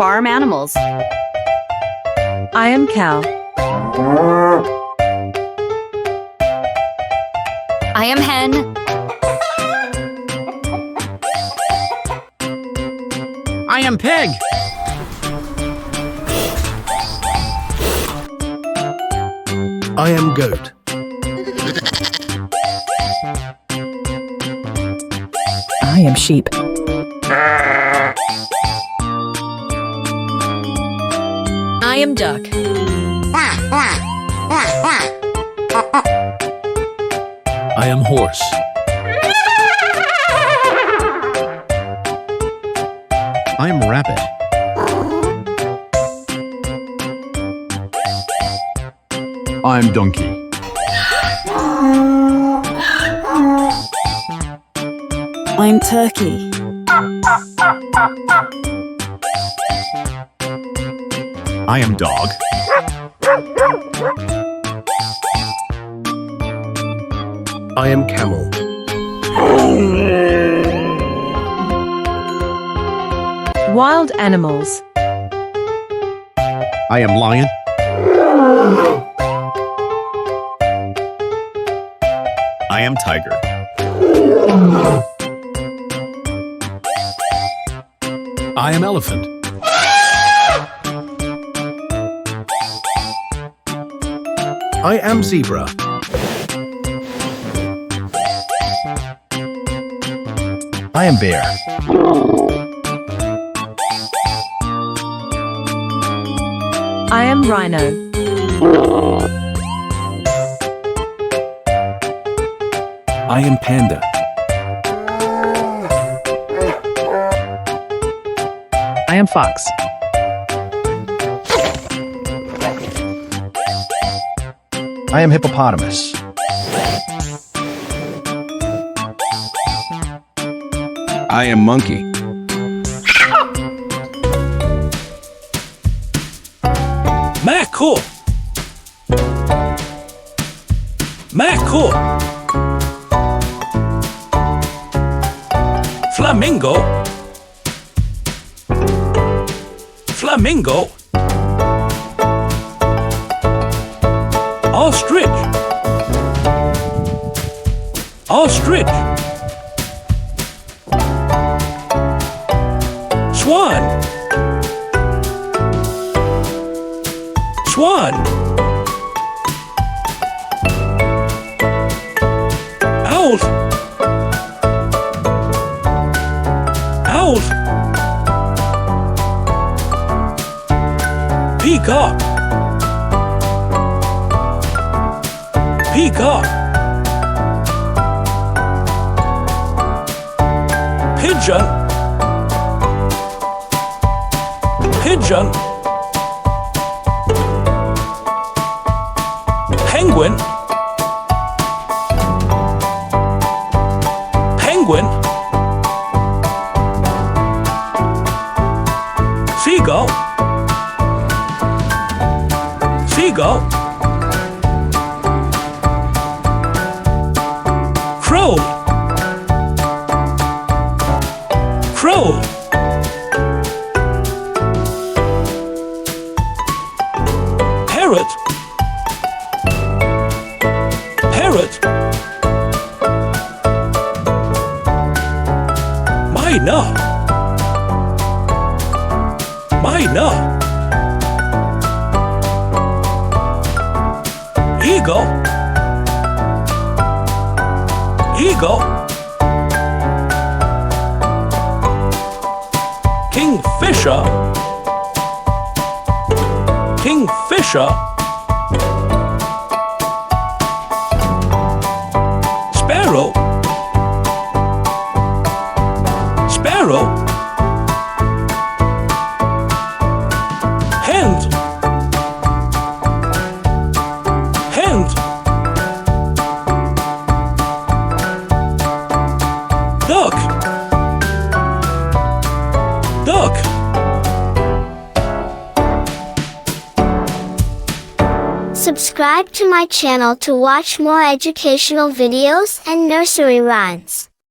farm animals. I am cow. I am hen. I am pig. I am goat. I am sheep. I am duck. I am horse. I am rabbit. I am donkey. I'm turkey. I am dog. I am camel. Wild animals. I am lion. I am tiger. I am elephant. I am zebra. I am bear. I am rhino. I am panda. I am fox. I am hippopotamus. I am monkey. Macaw. Macaw. Flamingo. Flamingo. Ostrich. Ostrich. Swan. Swan. Owl. Owl. Peacock. Peacock. Pigeon. Pigeon. Penguin. Penguin. Seagull. Seagull. Crow. Crow. Parrot. Parrot. Myna. Myna. Eagle. Eagle. Kingfisher. Kingfisher. Sparrow. Sparrow. Hen. Hen. Duck. Duck. Subscribe to my channel to watch more educational videos and nursery rhymes.